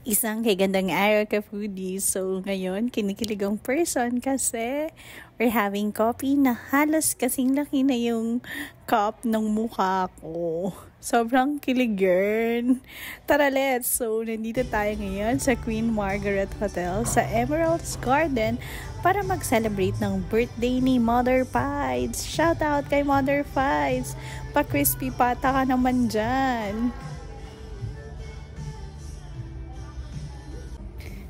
Isang kagandang araw ka foodies. So ngayon, kinikilig ang person kasi we're having coffee na halos kasing laki na yung cup ng mukha ko. Sobrang kilig girl. Tara let's! So nandito tayo ngayon sa Queen Margaret Hotel sa Emerald's Garden para mag-celebrate ng birthday ni Mother Pides. Shout out kay Mother Pides! Pa-crispy pata ka naman dyan.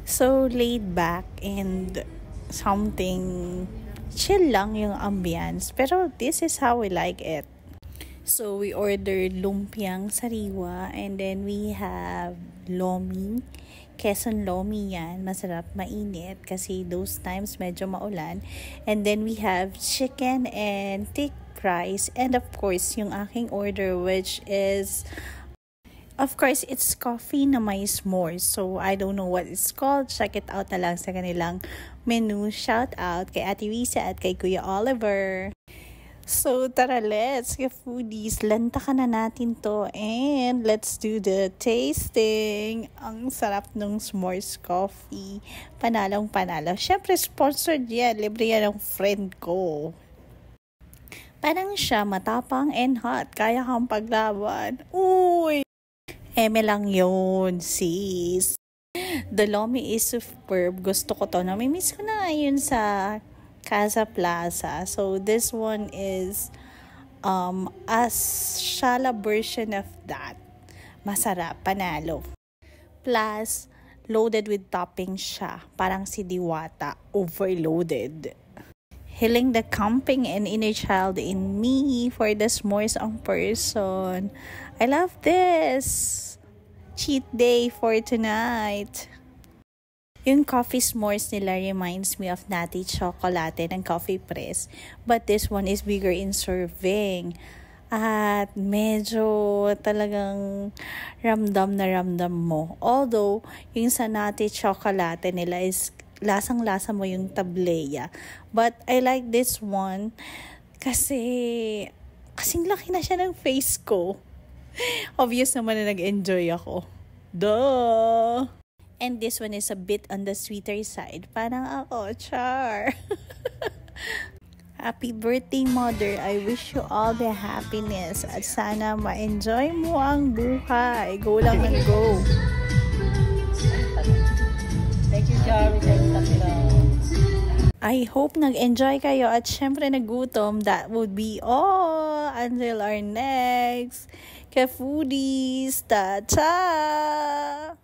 So laid back and something chill lang yung ambience. Pero this is how we like it. So we ordered lumpiang sariwa and then we have lomi. Quezon lomi yan. Masarap, mainit kasi those times medyo maulan. And then we have chicken and thick rice. And of course, yung aking order which is... Of course, it's coffee na may s'mores. So, I don't know what it's called. Check it out na lang sa kanilang menu. Shout out kay Ate Risa at kay Kuya Oliver. So, tara, let's get foodies. Lantakan na natin to. And let's do the tasting. Ang sarap ng s'mores coffee. Panalong panalo. Syempre, sponsored yan. Libre yan ng friend ko. Parang siya matapang and hot. Kaya kang paglaban. Uy! Eme lang yun, sis. The lomi is superb. Gusto ko to. Namimiss ko na yun sa Casa Plaza. So, this one is a shala version of that. Masarap, panalo. Plus, loaded with toppings siya. Parang si Diwata, overloaded. Healing the camping and inner child in me for the s'mores ang person. I love this! Cheat day for tonight. Yung coffee s'mores nila reminds me of Natty Chocolate ng Coffee Press. But this one is bigger in serving. At medyo talagang ramdam na ramdam mo. Although, yung sa Natty Chocolate nila is lasang-lasa mo yung tableya. But I like this one kasi kasing laki na siya ng face ko. Obvious naman na nag-enjoy ako. Duh! And this one is a bit on the sweeter side. Parang ako, char. Happy birthday, Mother. I wish you all the happiness. At sana ma-enjoy mo ang buhay. Go lang and go. Thank you, Jerry. I hope nag-enjoy kayo at syempre nagutom. That would be all until our next Ka-Foodies. Ta-ta!